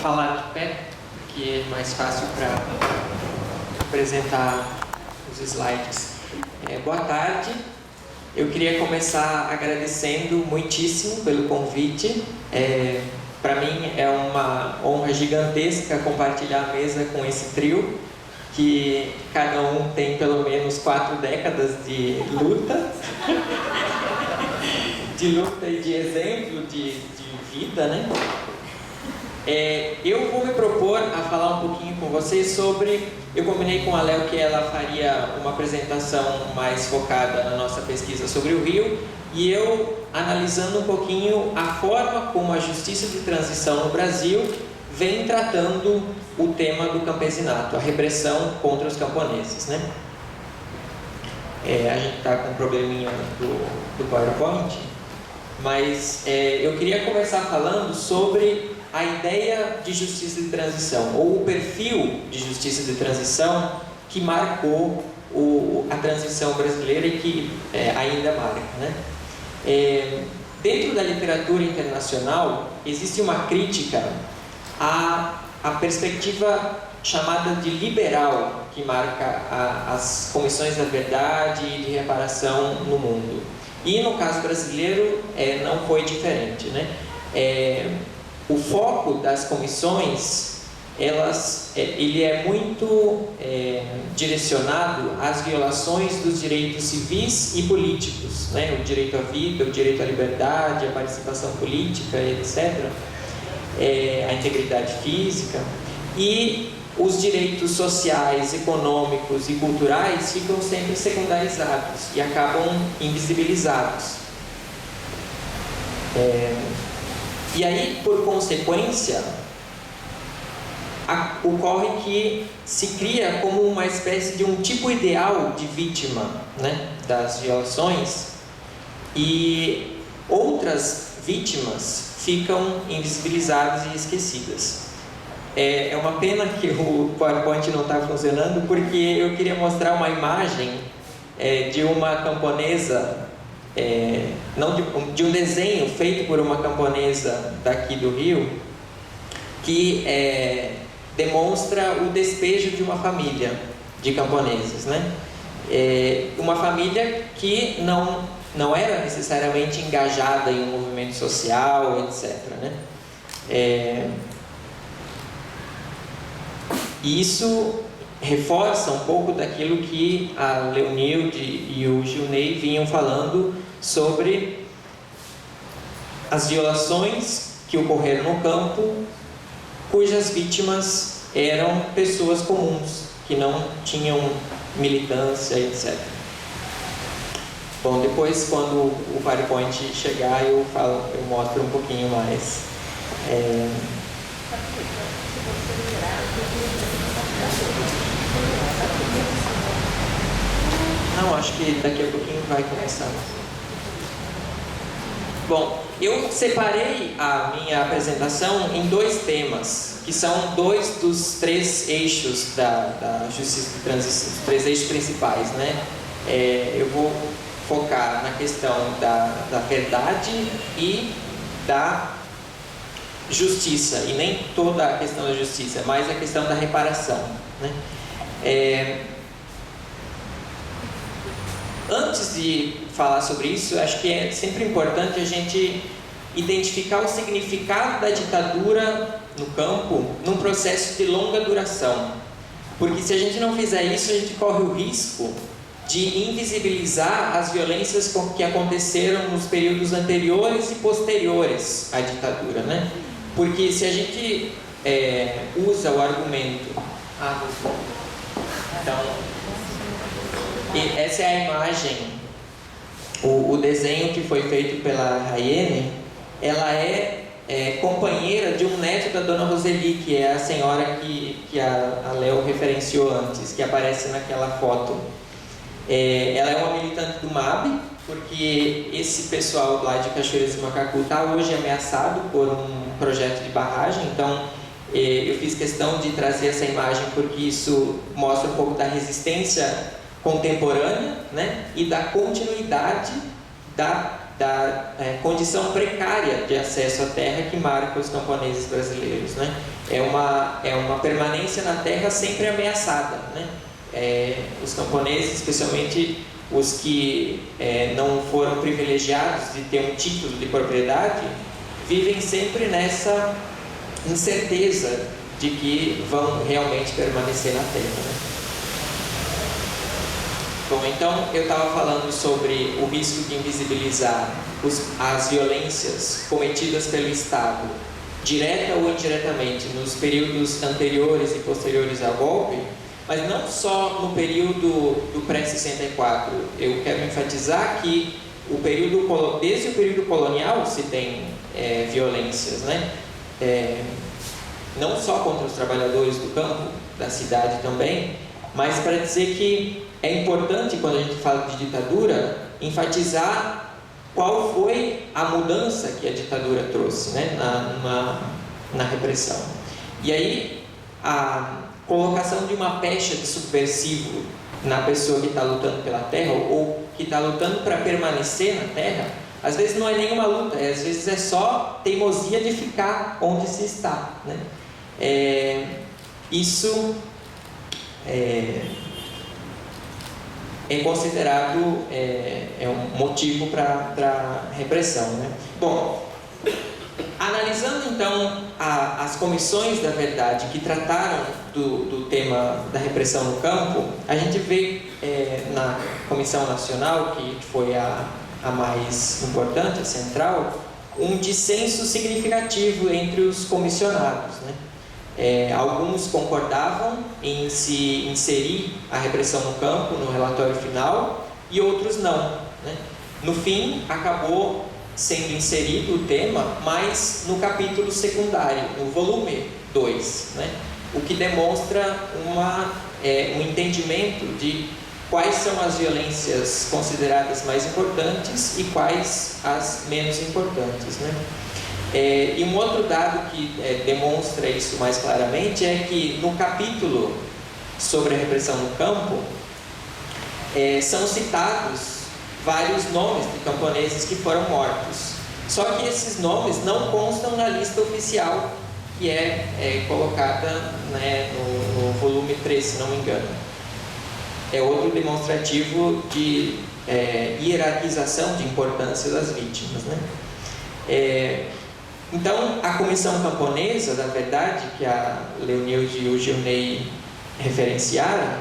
falar de pé, que é mais fácil para apresentar os slides. Boa tarde. Eu queria começar agradecendo muitíssimo pelo convite. Para mim é uma honra gigantesca compartilhar a mesa com esse trio, que cada um tem pelo menos 4 décadas de luta, e de exemplo de vida, né? Eu vou me propor a falar um pouquinho com vocês sobre... Eu combinei com a Léo que ela faria uma apresentação mais focada na nossa pesquisa sobre o Rio, e eu analisando um pouquinho a forma como a justiça de transição no Brasil vem tratando o tema do campesinato, a repressão contra os camponeses, né? A gente está com um probleminha do PowerPoint, mas eu queria começar falando sobre a ideia de justiça de transição, ou o perfil de justiça de transição que marcou a transição brasileira e que ainda marca, né? Dentro da literatura internacional, existe uma crítica à perspectiva chamada de liberal, que marca as comissões da verdade e de reparação no mundo. E no caso brasileiro não foi diferente, né? O foco das comissões, ele é muito direcionado às violações dos direitos civis e políticos, né? O direito à vida, o direito à liberdade, a participação política, etc., a integridade física, e os direitos sociais, econômicos e culturais ficam sempre secundarizados e acabam invisibilizados. E aí, por consequência, ocorre que se cria como uma espécie de um tipo ideal de vítima, né, das violações, e outras vítimas ficam invisibilizadas e esquecidas. É uma pena que o PowerPoint não está funcionando, porque eu queria mostrar uma imagem de uma camponesa, de um desenho feito por uma camponesa daqui do Rio, que demonstra o despejo de uma família de camponeses, né? Uma família que não era necessariamente engajada em um movimento social, etc., né? E isso reforça um pouco daquilo que a Leonilde e o Gilney vinham falando sobre as violações que ocorreram no campo, cujas vítimas eram pessoas comuns, que não tinham militância, etc. Bom, depois, quando o PowerPoint chegar, eu mostro um pouquinho mais. Não, acho que daqui a pouquinho vai começar. Bom, eu separei a minha apresentação em 2 temas, que são 2 dos 3 eixos da justiça de transição, os 3 eixos principais, né? Eu vou focar na questão da verdade e da justiça, e nem toda a questão da justiça, mas a questão da reparação, né? Antes de falar sobre isso, acho que é sempre importante a gente identificar o significado da ditadura no campo num processo de longa duração, porque se a gente não fizer isso, a gente corre o risco de invisibilizar as violências que aconteceram nos períodos anteriores e posteriores à ditadura, né? Porque se a gente usa o argumento... Então, essa é a imagem, o desenho que foi feito pela Rayene. Ela é companheira de um neto da dona Roseli, que é a senhora que a Léo referenciou antes, que aparece naquela foto. Ela é uma militante do MAB, porque esse pessoal lá de Cachoeiras do Macacu está hoje ameaçado por um projeto de barragem. Então eu fiz questão de trazer essa imagem porque isso mostra um pouco da resistência contemporânea, né, e da continuidade da condição precária de acesso à terra que marca os camponeses brasileiros, né? É uma permanência na terra sempre ameaçada, né? Os camponeses, especialmente os que não foram privilegiados de ter um título de propriedade, vivem sempre nessa incerteza de que vão realmente permanecer na terra, né? Bom, então eu estava falando sobre o risco de invisibilizar as violências cometidas pelo Estado, direta ou indiretamente, nos períodos anteriores e posteriores ao golpe, mas não só no período do pré-64. Eu quero enfatizar que desde o período colonial se tem violências, né? Não só contra os trabalhadores do campo, da cidade também, mas para dizer que é importante, quando a gente fala de ditadura, enfatizar qual foi a mudança que a ditadura trouxe, né, na repressão. E aí, a colocação de uma pecha de subversivo na pessoa que está lutando pela terra, ou que está lutando para permanecer na terra, às vezes não é nenhuma luta, às vezes é só teimosia de ficar onde se está, né? Isso é considerado um motivo para repressão, né? Bom, analisando então as comissões da verdade que trataram do tema da repressão no campo, a gente vê na Comissão Nacional, que foi a mais importante, a central, um dissenso significativo entre os comissionados, né? Alguns concordavam em se inserir a repressão no campo no relatório final e outros não, né? No fim, acabou sendo inserido o tema, mas no capítulo secundário, no volume 2, né? O que demonstra um entendimento de quais são as violências consideradas mais importantes e quais as menos importantes, né? E um outro dado que demonstra isso mais claramente é que no capítulo sobre a repressão no campo são citados vários nomes de camponeses que foram mortos. Só que esses nomes não constam na lista oficial que é colocada, né, no volume 3, se não me engano. É outro demonstrativo de hierarquização de importância das vítimas, né? Então, a Comissão Camponesa, da verdade, que a Leonilde e o Gilney referenciaram,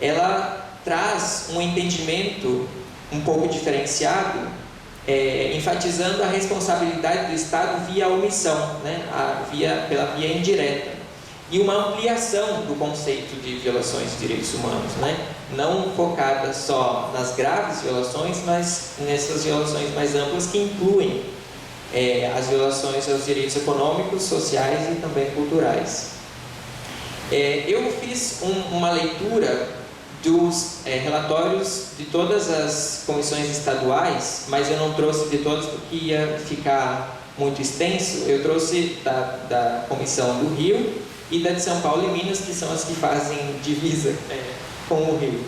ela traz um entendimento um pouco diferenciado, enfatizando a responsabilidade do Estado via omissão, né? Pela via indireta, e uma ampliação do conceito de violações de direitos humanos, né? Não focada só nas graves violações, mas nessas violações mais amplas que incluem as violações aos direitos econômicos, sociais e também culturais. Eu fiz uma leitura dos relatórios de todas as comissões estaduais, mas eu não trouxe de todas porque ia ficar muito extenso. Eu trouxe da Comissão do Rio e da de São Paulo e Minas, que são as que fazem divisa com o Rio.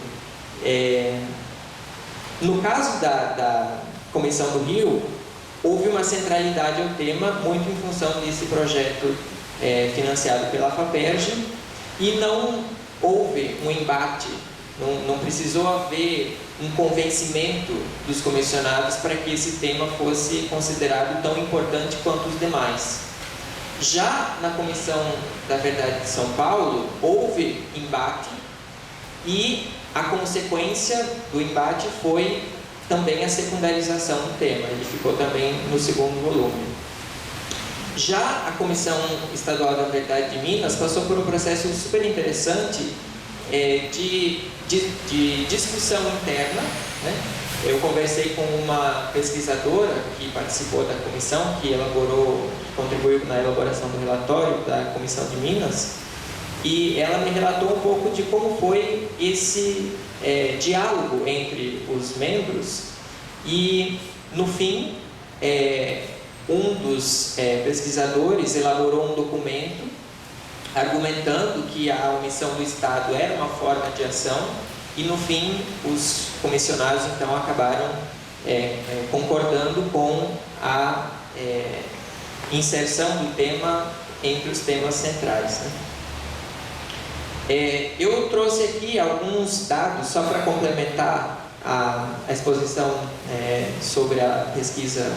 No caso da Comissão do Rio, houve uma centralidade ao tema, muito em função desse projeto financiado pela FAPERJ, e não houve um embate, não precisou haver um convencimento dos comissionados para que esse tema fosse considerado tão importante quanto os demais. Já na Comissão da Verdade de São Paulo, houve embate, e a consequência do embate foi também a secundarização do tema. Ele ficou também no segundo volume. Já a Comissão Estadual da Verdade de Minas passou por um processo super interessante de discussão interna, né? Eu conversei com uma pesquisadora que participou da comissão, que contribuiu na elaboração do relatório da Comissão de Minas, e ela me relatou um pouco de como foi esse diálogo entre os membros, e no fim um dos pesquisadores elaborou um documento argumentando que a omissão do Estado era uma forma de ação, e no fim os comissionados então acabaram concordando inserção do tema entre os temas centrais, né? Eu trouxe aqui alguns dados só para complementar a exposição sobre a pesquisa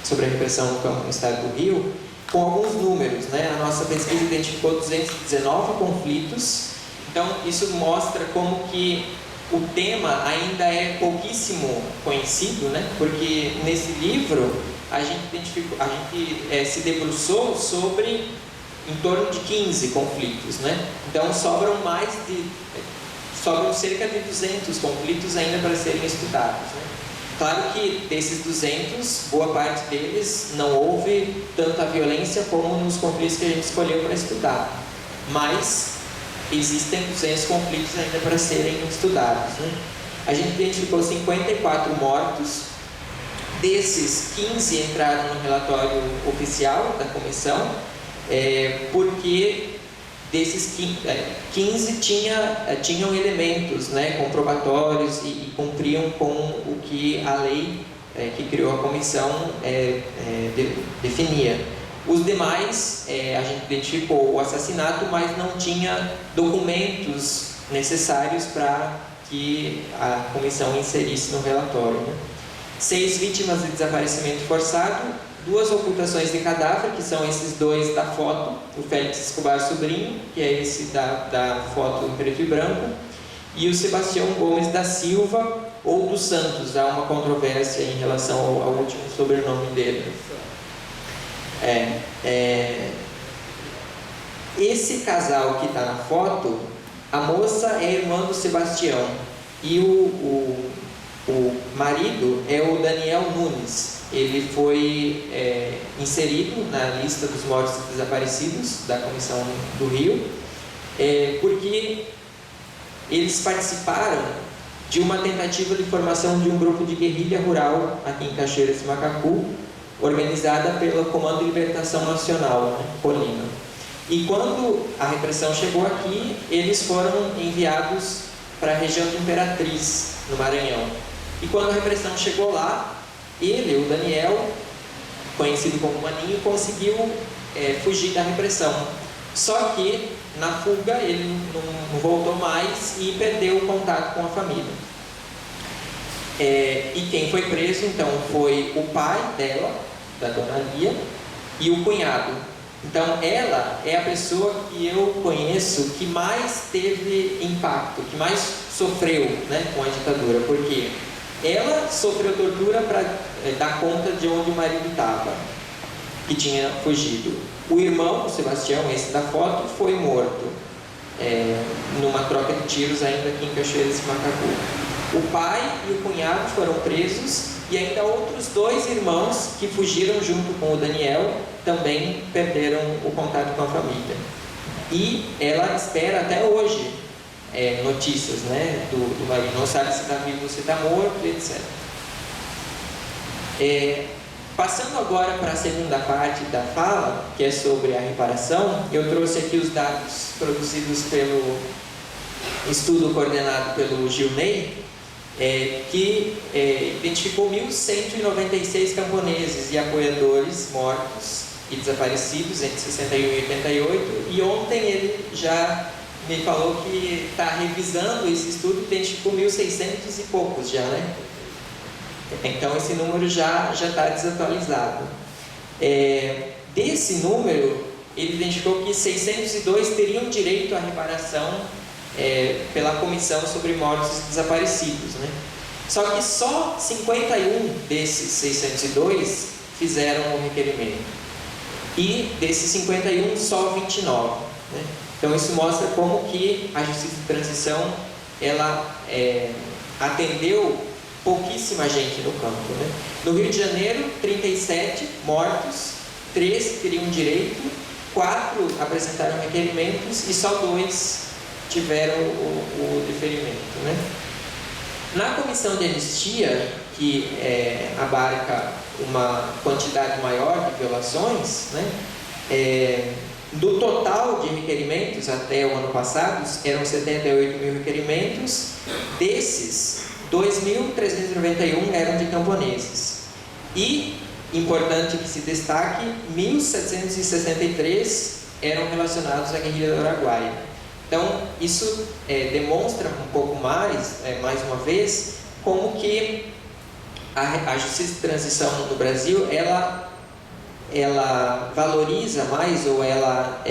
sobre a repressão no campo no estado do Rio, com alguns números, né? A nossa pesquisa identificou 219 conflitos, então isso mostra como que o tema ainda é pouquíssimo conhecido, né? Porque nesse livro a gente se debruçou sobre em torno de 15 conflitos, né? Então sobram cerca de 200 conflitos ainda para serem estudados, né? Claro que desses 200, boa parte deles não houve tanta violência como nos conflitos que a gente escolheu para estudar, mas existem 200 conflitos ainda para serem estudados, né? A gente identificou 54 mortos, desses 15 entraram no relatório oficial da comissão, porque desses 15 tinham elementos, né, comprobatórios e cumpriam com o que a lei que criou a comissão definia. Os demais, a gente identificou o assassinato, mas não tinha documentos necessários para que a comissão inserisse no relatório, né? 6 vítimas de desaparecimento forçado, 2 ocultações de cadáver, que são esses 2 da foto, o Félix Escobar Sobrinho, que é esse da foto em preto e branco, e o Sebastião Gomes da Silva ou dos Santos. Há uma controvérsia em relação ao último sobrenome dele. Esse casal que está na foto, a moça é irmã do Sebastião e o marido é o Daniel Nunes. Ele foi inserido na lista dos mortos e desaparecidos da Comissão do Rio, porque eles participaram de uma tentativa de formação de um grupo de guerrilha rural aqui em Cachoeiras de Macacu, organizada pelo Comando de Libertação Nacional, né, Colina. E quando a repressão chegou aqui, eles foram enviados para a região de Imperatriz, no Maranhão. E quando a repressão chegou lá, ele, o Daniel, conhecido como Maninho, conseguiu fugir da repressão. Só que, na fuga, ele não voltou mais e perdeu o contato com a família. E quem foi preso, então, foi o pai dela, da dona Lia, e o cunhado. Então, ela é a pessoa que eu conheço que mais teve impacto, que mais sofreu, né, com a ditadura, porque ela sofreu tortura para dar conta de onde o marido estava, que tinha fugido. O irmão, o Sebastião, esse da foto, foi morto numa troca de tiros ainda aqui em Cachoeiras de Macacu. O pai e o cunhado foram presos e ainda outros 2 irmãos que fugiram junto com o Daniel também perderam o contato com a família. E ela espera até hoje notícias, né, do marido. Não sabe se está vivo ou se está morto, etc. Passando agora para a segunda parte da fala, que é sobre a reparação, eu trouxe aqui os dados produzidos pelo estudo coordenado pelo Gilney, que identificou 1.196 camponeses e apoiadores mortos e desaparecidos entre 61 e 88, e ontem ele já me falou que está revisando esse estudo, identificou 1.600 e poucos já, né? Então esse número já está desatualizado. Desse número, ele identificou que 602 teriam direito à reparação pela Comissão sobre Mortos e Desaparecidos, né? Só que só 51 desses 602 fizeram o requerimento. E desses 51, só 29, né? Então isso mostra como que a Justiça de Transição ela atendeu pouquíssima gente no campo, né? No Rio de Janeiro, 37 mortos, 3 teriam direito, 4 apresentaram requerimentos e só 2 tiveram o deferimento, né? Na comissão de anistia, que abarca uma quantidade maior de violações, né? Do total de requerimentos até o ano passado, eram 78 mil requerimentos, desses 2.391 eram de camponeses. E importante que se destaque, 1.763 eram relacionados à guerrilha do Araguaia. Então, isso demonstra um pouco mais uma vez, como que a justiça de transição no Brasil, ela valoriza mais, ou ela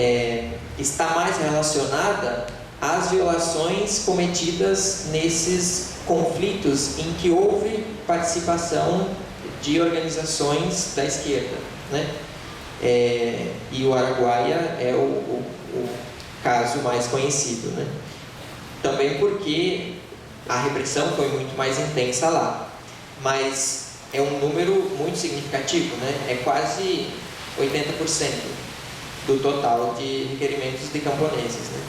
está mais relacionada às violações cometidas nesses conflitos em que houve participação de organizações da esquerda, né? E o Araguaia é o caso mais conhecido, né? Também porque a repressão foi muito mais intensa lá, mas é um número muito significativo, né? É quase 80% do total de requerimentos de camponeses, né?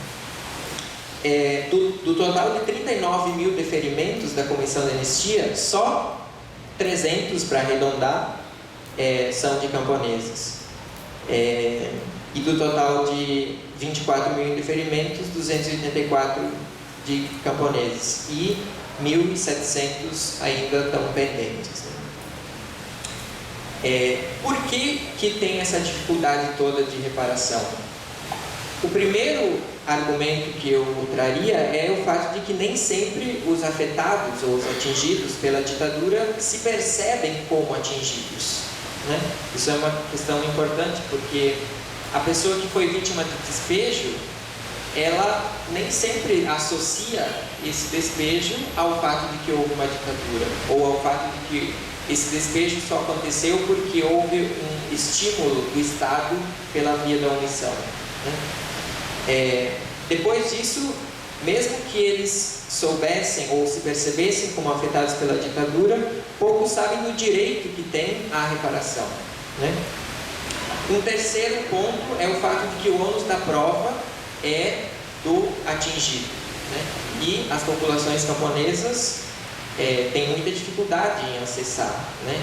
Do total de 39 mil deferimentos da Comissão de Anistia, só 300, para arredondar, são de camponeses. E do total de 24 mil deferimentos, 284 de camponeses. E 1.700 ainda estão pendentes, né? Por que tem essa dificuldade toda de reparação? O primeiro argumento que eu traria é o fato de que nem sempre os afetados ou os atingidos pela ditadura se percebem como atingidos, né? Isso é uma questão importante, porque a pessoa que foi vítima de despejo, ela nem sempre associa esse despejo ao fato de que houve uma ditadura, ou ao fato de que esse despejo só aconteceu porque houve um estímulo do Estado pela via da omissão, né? Depois disso, mesmo que eles soubessem ou se percebessem como afetados pela ditadura, poucos sabem do direito que tem à reparação, né? Um terceiro ponto é o fato de que o ônus da prova é do atingido, né? E as populações camponesas têm muita dificuldade em acessar, né,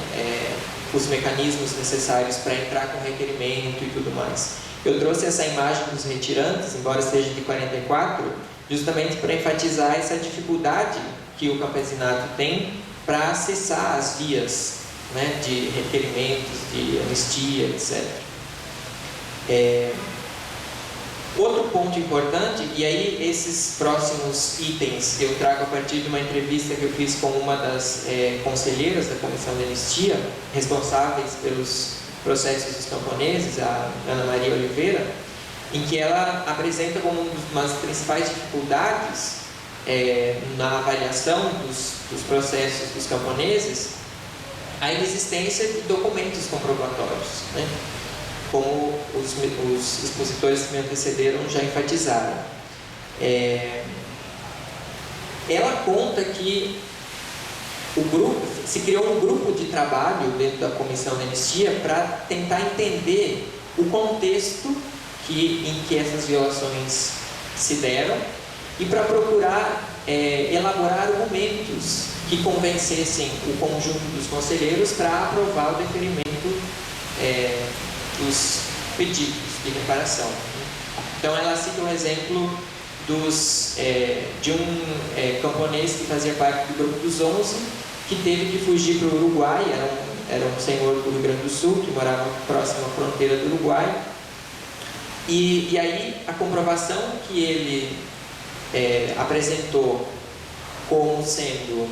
os mecanismos necessários para entrar com requerimento e tudo mais. Eu trouxe essa imagem dos retirantes, embora seja de 44, justamente para enfatizar essa dificuldade que o campesinato tem para acessar as vias, né, de requerimentos, de anistia, etc. Outro ponto importante, e aí esses próximos itens eu trago a partir de uma entrevista que eu fiz com uma das conselheiras da Comissão de Anistia, responsáveis pelos processos dos camponeses, a Ana Maria Oliveira, em que ela apresenta como uma das principais dificuldades na avaliação dos processos dos camponeses a inexistência de documentos comprobatórios, né? Como os expositores que me antecederam já enfatizaram. Ela conta que se criou um grupo de trabalho dentro da Comissão de Anistia para tentar entender o contexto em que essas violações se deram e para procurar elaborar argumentos que convencessem o conjunto dos conselheiros para aprovar o deferimento dos pedidos de reparação. Então ela cita um exemplo de um camponês que fazia parte do grupo dos 11, que teve que fugir para o Uruguai, era um senhor do Rio Grande do Sul, que morava próximo à fronteira do Uruguai, e aí a comprovação que ele apresentou como sendo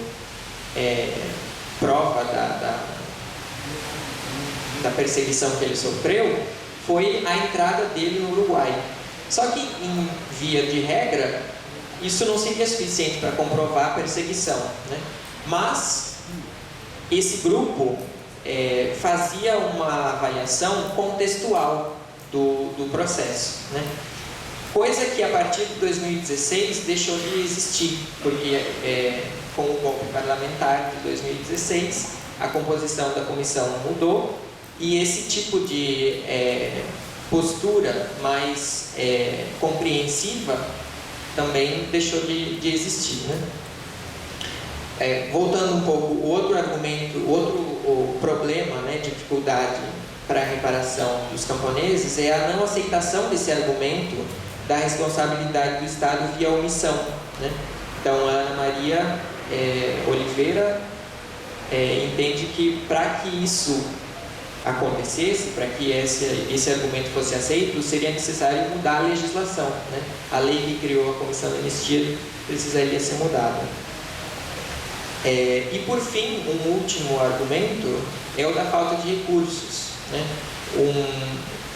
prova da perseguição que ele sofreu foi a entrada dele no Uruguai. Só que, em via de regra, isso não seria suficiente para comprovar a perseguição, né? Mas esse grupo fazia uma avaliação contextual do processo, né? Coisa que a partir de 2016 deixou de existir, porque com o golpe parlamentar de 2016 a composição da comissão mudou e esse tipo de postura mais compreensiva também deixou de existir, né? Voltando um pouco, o outro argumento, o problema, né, dificuldade para a reparação dos camponeses é a não aceitação desse argumento da responsabilidade do Estado via omissão, né? Então a Ana Maria Oliveira entende que para que isso acontecesse, para que esse argumento fosse aceito, seria necessário mudar a legislação, né? A lei que criou a Comissão de Anistia precisaria ser mudada. E por fim, um último argumento é o da falta de recursos, né?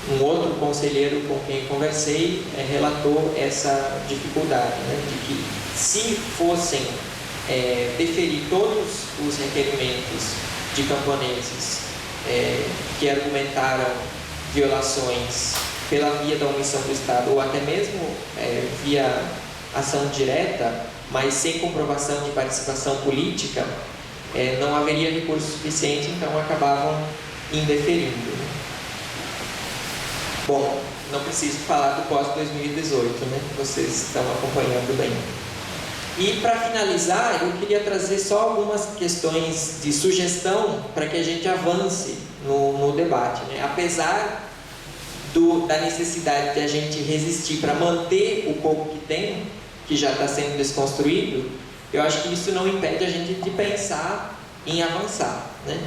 Um outro conselheiro com quem conversei relatou essa dificuldade, né? De que se fossem deferir todos os requerimentos de camponeses que argumentaram violações pela via da omissão do Estado, ou até mesmo via ação direta, mas sem comprovação de participação política, não haveria recurso suficiente, então acabavam indeferindo. Bom, não preciso falar do pós-2018, né? Vocês estão acompanhando bem. E para finalizar, eu queria trazer só algumas questões de sugestão para que a gente avance no debate, né? Apesar da necessidade de a gente resistir para manter o pouco que tem, que já está sendo desconstruído, eu acho que isso não impede a gente de pensar em avançar, né?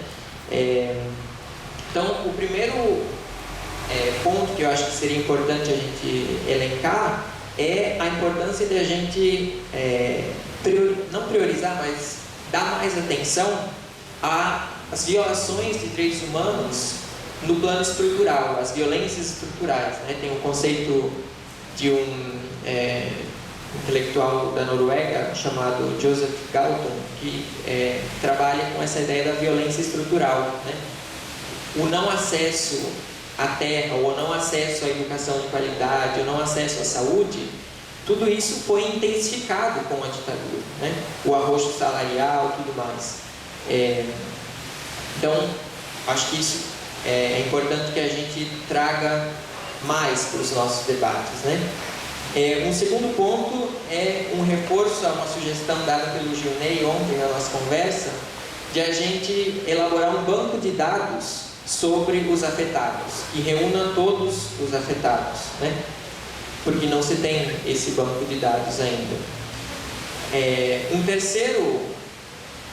Então, o primeiro ponto que eu acho que seria importante a gente elencar é a importância de a gente não priorizar, mas dar mais atenção às violações de direitos humanos no plano estrutural, as violências estruturais, né? Tem um conceito de um intelectual da Noruega chamado Joseph Galton, que trabalha com essa ideia da violência estrutural, né? O não acesso à terra, ou não acesso à educação de qualidade, ou não acesso à saúde, tudo isso foi intensificado com a ditadura, né? O arroxo salarial, tudo mais. Então, acho que isso é importante que a gente traga mais para os nossos debates, né? Um segundo ponto é um reforço a uma sugestão dada pelo Gilney ontem na nossa conversa, de a gente elaborar um banco de dados sobre os afetados, que reúna todos os afetados, né? Porque não se tem esse banco de dados ainda. Um terceiro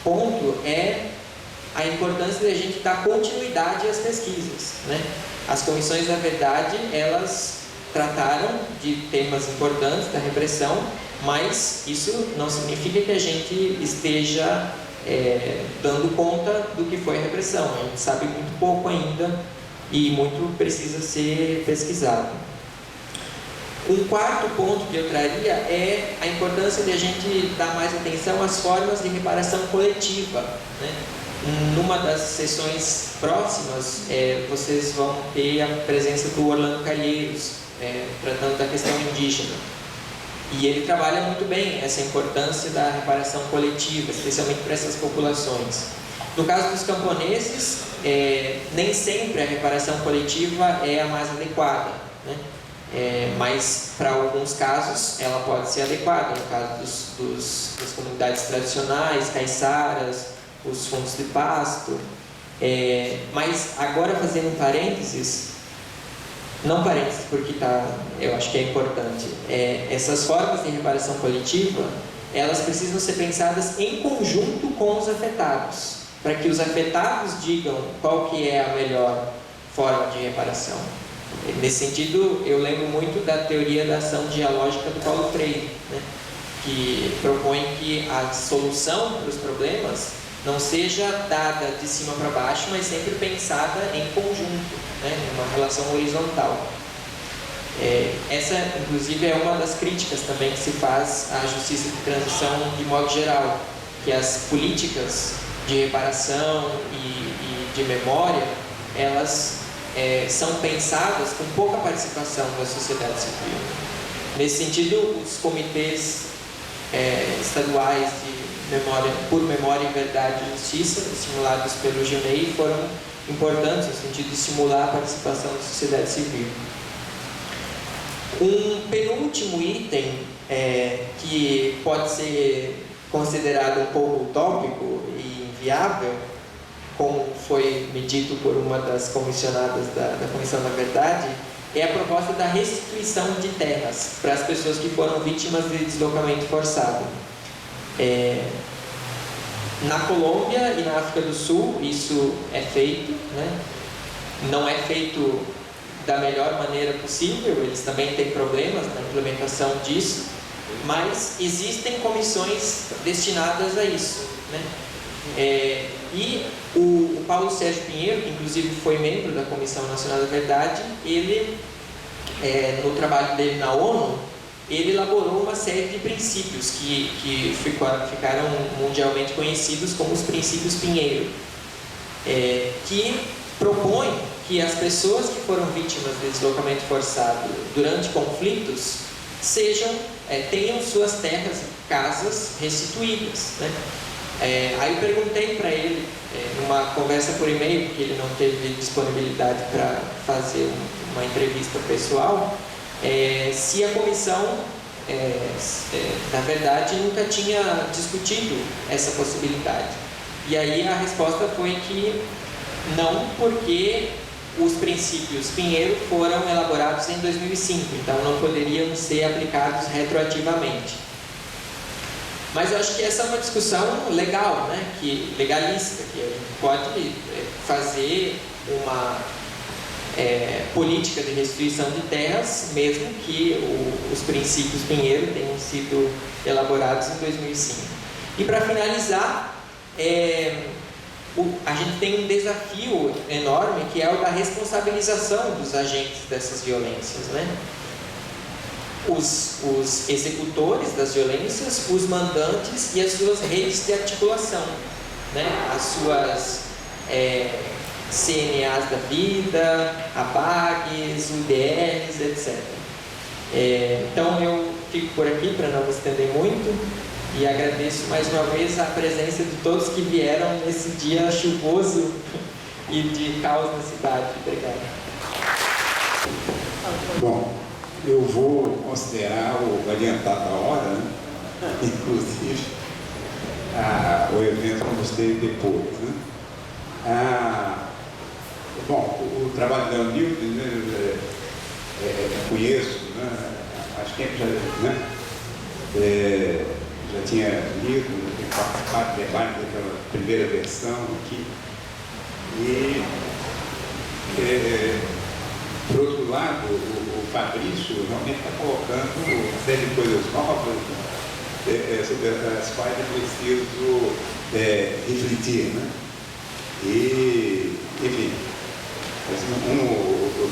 ponto é a importância de a gente dar continuidade às pesquisas, né? As comissões da verdade, elas trataram de temas importantes da repressão, mas isso não significa que a gente esteja dando conta do que foi a repressão. A gente sabe muito pouco ainda e muito precisa ser pesquisado. Um quarto ponto que eu traria é a importância de a gente dar mais atenção às formas de reparação coletiva, né? Numa das sessões próximas, vocês vão ter a presença do Orlando Calheiros, tratando da questão indígena. E ele trabalha muito bem essa importância da reparação coletiva, especialmente para essas populações. No caso dos camponeses, nem sempre a reparação coletiva é a mais adequada, né? Mas para alguns casos ela pode ser adequada, no caso das comunidades tradicionais, caiçaras, os fundos de pasto. Mas agora, fazendo um parênteses, não parênteses porque eu acho que é importante, essas formas de reparação coletiva, elas precisam ser pensadas em conjunto com os afetados, para que os afetados digam qual que é a melhor forma de reparação. Nesse sentido, eu lembro muito da teoria da ação dialógica do Paulo Freire, né? Que propõe que a solução para os problemas não seja dada de cima para baixo, mas sempre pensada em conjunto, né? Uma relação horizontal. Essa, inclusive, é uma das críticas também que se faz à justiça de transição de modo geral, que as políticas de reparação e de memória, elas são pensadas com pouca participação da sociedade civil. Nesse sentido, os comitês estaduais por memória, verdade e justiça, estimulados pelo Gilney, foram importantes no sentido de estimular a participação da sociedade civil. Um penúltimo item que pode ser considerado um pouco utópico e inviável, como foi me dito por uma das comissionadas da Comissão da Verdade, é a proposta da restituição de terras para as pessoas que foram vítimas de deslocamento forçado. Na Colômbia e na África do Sul isso é feito, né? não é feito da melhor maneira possível, eles também têm problemas na implementação disso, mas existem comissões destinadas a isso, né? E o Paulo Sérgio Pinheiro, que inclusive foi membro da Comissão Nacional da Verdade, ele, no trabalho dele na ONU, ele elaborou uma série de princípios que ficaram mundialmente conhecidos como os princípios Pinheiro, que propõem que as pessoas que foram vítimas de deslocamento forçado durante conflitos tenham suas terras e casas restituídas, né? Aí eu perguntei para ele, numa conversa por e-mail, porque ele não teve disponibilidade para fazer uma entrevista pessoal, se a comissão, na verdade, nunca tinha discutido essa possibilidade. E aí a resposta foi que não, porque os princípios Pinheiro foram elaborados em 2005, então não poderiam ser aplicados retroativamente. Mas eu acho que essa é uma discussão legal, né? Legalista, que a gente pode fazer uma política de restituição de terras, mesmo que os princípios Pinheiro tenham sido elaborados em 2005. E para finalizar, a gente tem um desafio enorme, que é o da responsabilização dos agentes dessas violências, né? Os executores das violências, os mandantes e as suas redes de articulação, né? As suas CNAs da vida, ABAGs, UDRs, etc. Então eu fico por aqui para não me estender muito e agradeço mais uma vez a presença de todos que vieram nesse dia chuvoso e de caos na cidade. Obrigado. Bom, eu vou considerar o adiantado da hora, né? Inclusive o evento como esteve depois, né? Bom, o trabalho da Unilde, né, conheço, né, acho que já tinha lido, tinha participado do debate daquela primeira versão aqui. E, por outro lado, o Fabrício realmente está colocando uma série de coisas novas, sobre as quais é preciso refletir, né? E, enfim,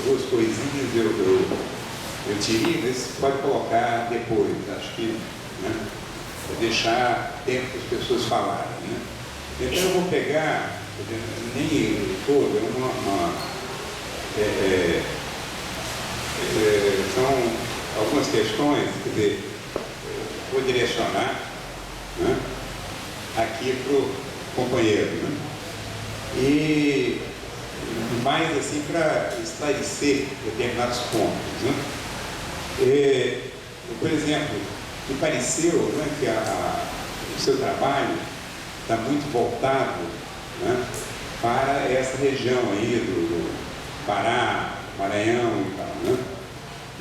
duas coisinhas eu tirei, mas pode colocar depois, acho que, né, deixar tempo para as pessoas falarem, né? Então eu vou pegar, nem todo, são algumas questões, quer dizer, vou direcionar, né, aqui para o companheiro, né? E mais assim para esclarecer determinados pontos, né? Por exemplo, me pareceu, né, que o seu trabalho está muito voltado, né, para essa região aí do Pará, Maranhão e tal, né?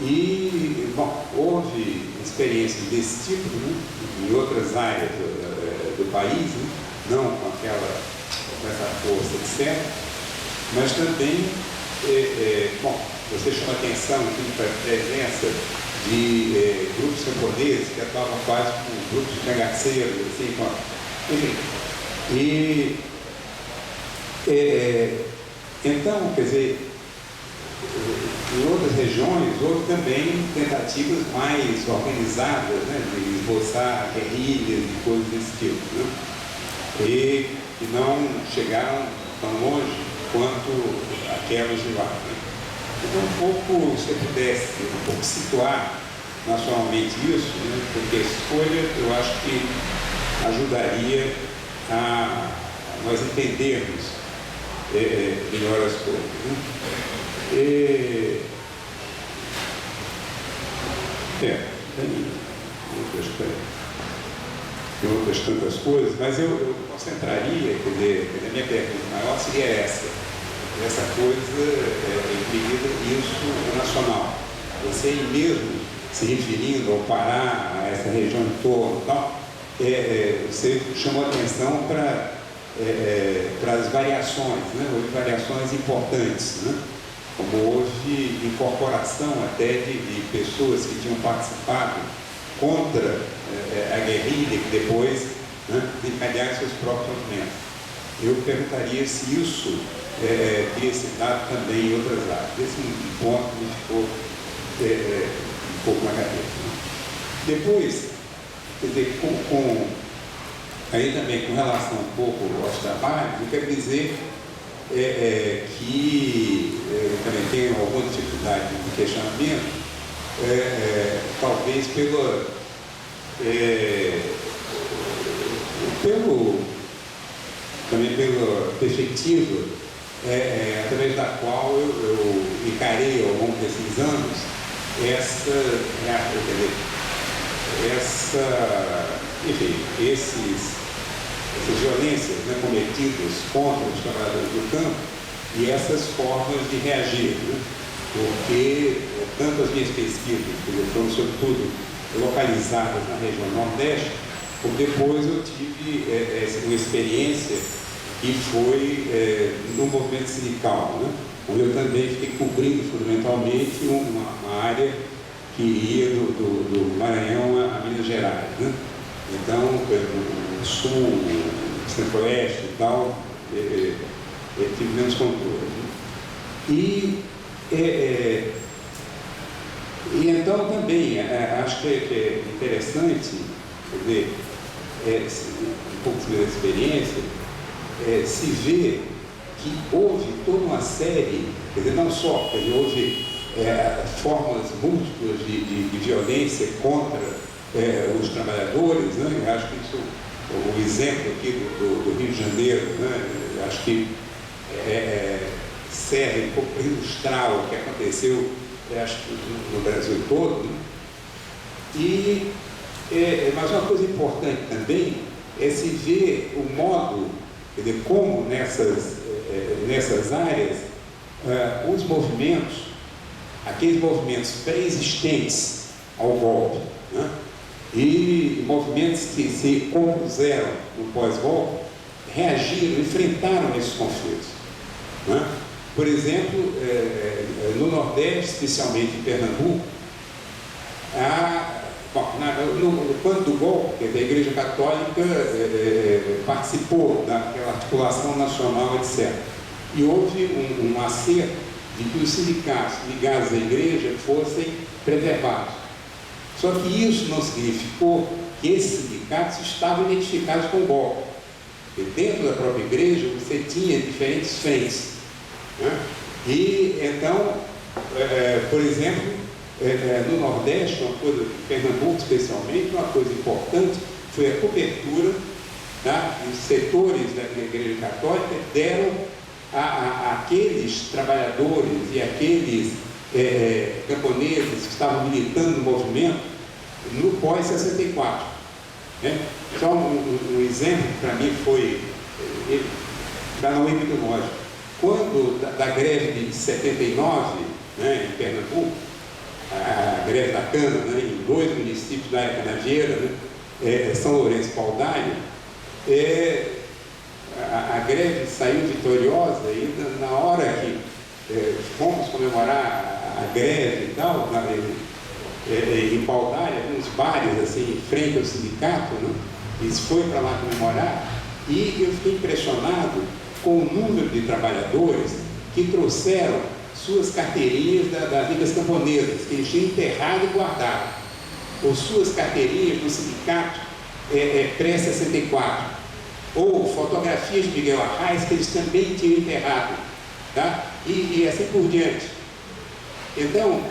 E, bom, houve experiências desse tipo, né, em outras áreas do país, né, não com essa força, etc. Mas também, bom, você chama atenção aqui para a presença de grupos camponeses que atuavam quase como grupos de cangaceiros, assim, enfim. E, então, quer dizer, em outras regiões houve também tentativas mais organizadas, né, de esboçar guerrilhas e coisas desse tipo, né? E que não chegaram tão longe quanto aquelas de lá, né? Então, um pouco, se eu pudesse situar nacionalmente isso, né, porque a escolha, eu acho que ajudaria a nós entendermos melhor as coisas, né? Tem outras tantas coisas, mas eu concentraria, quer dizer, a minha pergunta maior seria essa coisa imprimida, isso nacional. Você mesmo se referindo ao Pará, a essa região em torno e tal, você chamou a atenção para para as variações, né? Houve variações importantes, né? Como houve incorporação até de pessoas que tinham participado contra a guerrilha, que depois, né, desencadearam seus próprios movimentos. Eu perguntaria se isso teria se dado também em outras áreas. Esse é um ponto que me ficou um pouco na cabeça. Né? Depois, quer dizer, aí também com relação um pouco aos trabalhos, eu quero dizer que eu também tenho alguma dificuldade de questionamento, talvez também pela perspectiva através da qual eu encarei ao longo desses anos essas violências, né, cometidas contra os trabalhadores do campo e essas formas de reagir, né? Porque tanto as minhas pesquisas, que foram sobretudo localizadas na região Nordeste, como depois eu tive uma experiência que foi no movimento sindical, né? Onde eu também fiquei cobrindo fundamentalmente uma área que ia do Maranhão a Minas Gerais, né? Então, o Sul, o Centro-Oeste e tal, tive menos controle. Né? E então também, acho que é interessante, quer dizer, um pouco da experiência, se vê que houve toda uma série, quer dizer, não só, quer dizer, houve formas múltiplas de violência contra os trabalhadores, né? Eu acho que isso, o exemplo aqui do Rio de Janeiro, né? Acho que serve um pouco para ilustrar o que aconteceu, acho que no Brasil todo, né? Mas uma coisa importante também é se ver o modo, quer dizer, como nessas áreas os movimentos, aqueles movimentos pré-existentes ao golpe, né? E movimentos que se compuseram no pós-golpe, reagiram, enfrentaram esses conflitos, né? Por exemplo, no Nordeste, especialmente em Pernambuco, quando do golpe, quer dizer, a Igreja Católica participou daquela articulação nacional, etc. E houve um acerto de que os sindicatos ligados à Igreja fossem preservados. Só que isso não significou que esses sindicatos estavam identificados com o golpe. E dentro da própria Igreja você tinha diferentes frentes, né? E então, por exemplo, no Nordeste, uma coisa, em Pernambuco especialmente, uma coisa importante foi a cobertura, tá? Os setores da Igreja Católica deram àqueles trabalhadores e aqueles camponeses que estavam militando no movimento no pós-64. Né? Só um exemplo que para mim foi da não epidemiológica. Quando da greve de 79, né, em Pernambuco, a greve da cana, né, em 2 municípios da área canavieira, né, São Lourenço e Paudalho, a greve saiu vitoriosa e na hora que fomos comemorar a greve e tal, em Paudalho, uns bares assim, em frente ao sindicato, né, eles foram para lá comemorar e eu fiquei impressionado com o número de trabalhadores que trouxeram suas carteirinhas das ligas camponesas, que eles tinham enterrado e guardado, ou suas carteirinhas do sindicato pré-64, ou fotografias de Miguel Arraes que eles também tinham enterrado, tá? E assim por diante. Então,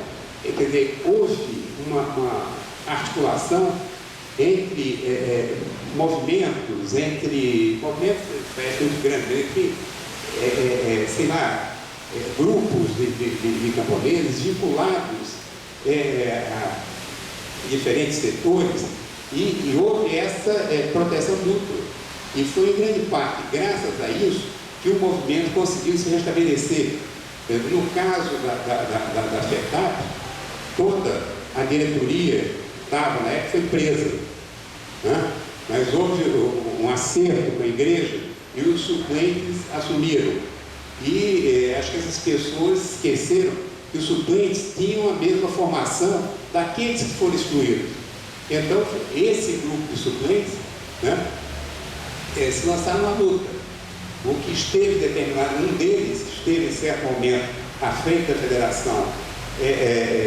quer dizer, houve uma articulação entre movimentos, parece muito grande, entre, sei lá, grupos de camponeses vinculados a diferentes setores, e houve essa proteção mútua. E foi em grande parte graças a isso que o movimento conseguiu se restabelecer. No caso da FETAP, toda a diretoria que estava na época foi presa, né? Mas houve um acerto com a igreja e os suplentes assumiram. E acho que essas pessoas esqueceram que os suplentes tinham a mesma formação daqueles que foram excluídos. Então, esse grupo de suplentes, né, se lançaram na luta. O que esteve determinado, um deles esteve em certo momento à frente da federação,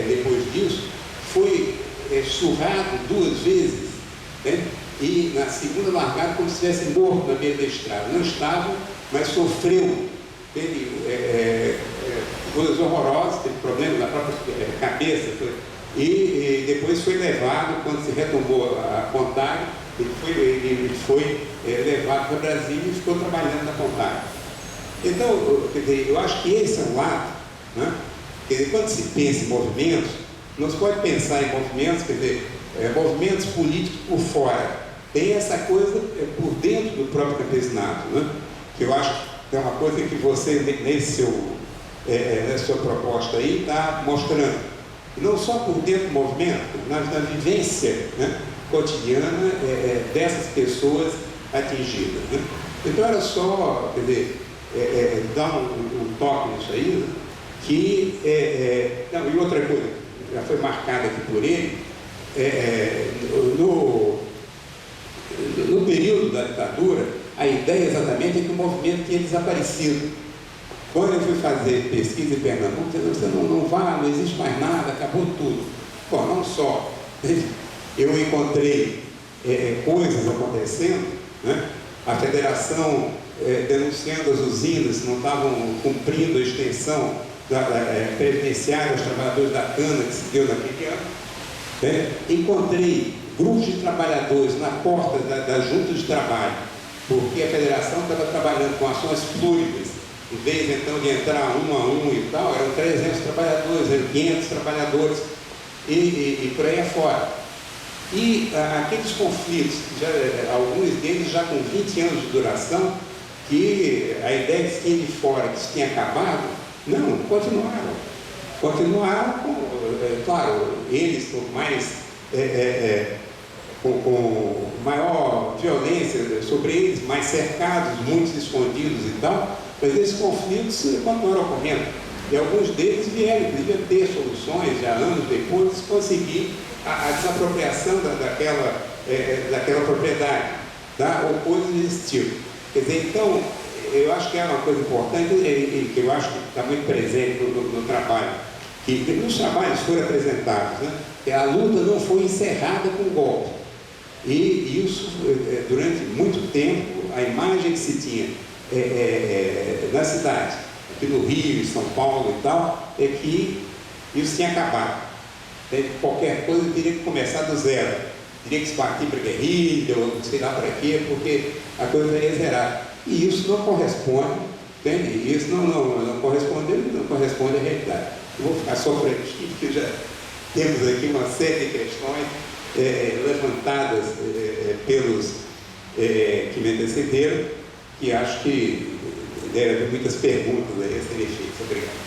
depois disso, foi surrado 2 vezes, né? E na segunda largada como se estivesse morto na beira da estrada. Não estava, mas sofreu, teve coisas horrorosas, teve problemas na própria cabeça, e depois foi levado, quando se retomou a contagem, ele foi levado para Brasília e ficou trabalhando na contagem. Então, quer dizer, eu acho que esse é um lado, né? Quer dizer, quando se pensa em movimentos, não se pode pensar em movimentos, quer dizer, movimentos políticos por fora. Tem essa coisa por dentro do próprio campesinato, né? Que eu acho que é uma coisa que você, nessa sua proposta aí, está mostrando. E não só por dentro do movimento, mas na vivência, né, cotidiana dessas pessoas atingidas, né? Então era só, quer dizer, dar um toque nisso aí, né? Que, não, e outra coisa, já foi marcada aqui por ele, no período da ditadura, a ideia exatamente é que o movimento tinha desaparecido. Quando eu fui fazer pesquisa em Pernambuco, você não vai, não existe mais nada, acabou tudo. Bom, não só. Eu encontrei coisas acontecendo, né? A federação denunciando as usinas que não estavam cumprindo a extensão previdenciária aos trabalhadores da cana que se deu naquele ano. Né? Encontrei grupos de trabalhadores na porta da junta de trabalho, porque a federação estava trabalhando com ações plúribas, em vez então de entrar um a um e tal, eram 300 trabalhadores, eram 500 trabalhadores e por aí afora. E aqueles conflitos, alguns deles já com 20 anos de duração, que a ideia de que de fora que isso tinha acabado, não, continuaram claro, eles com mais com maior violência sobre eles, mais cercados, muitos escondidos e tal, mas esses conflitos continuaram ocorrendo. E alguns deles vieram, deveriam ter soluções, já anos depois, de conseguir a desapropriação daquela propriedade, tá? Ou coisas desse tipo. Quer dizer, então, eu acho que é uma coisa importante, e que eu acho que está muito presente no trabalho, que nos trabalhos foram apresentados, né? Que a luta não foi encerrada com o golpe. E isso, durante muito tempo, a imagem que se tinha na cidade, aqui no Rio, em São Paulo e tal, é que isso tinha acabado. Qualquer coisa teria que começar do zero. Teria que se partir para a guerrilha, ou sei lá para quê, porque a coisa ia zerar. E isso não corresponde, entende? Isso não corresponde à realidade. Eu vou ficar só por aqui, porque já temos aqui uma série de questões levantadas pelos que me antecederam, que acho que deve haver muitas perguntas a serem feitas. Obrigado.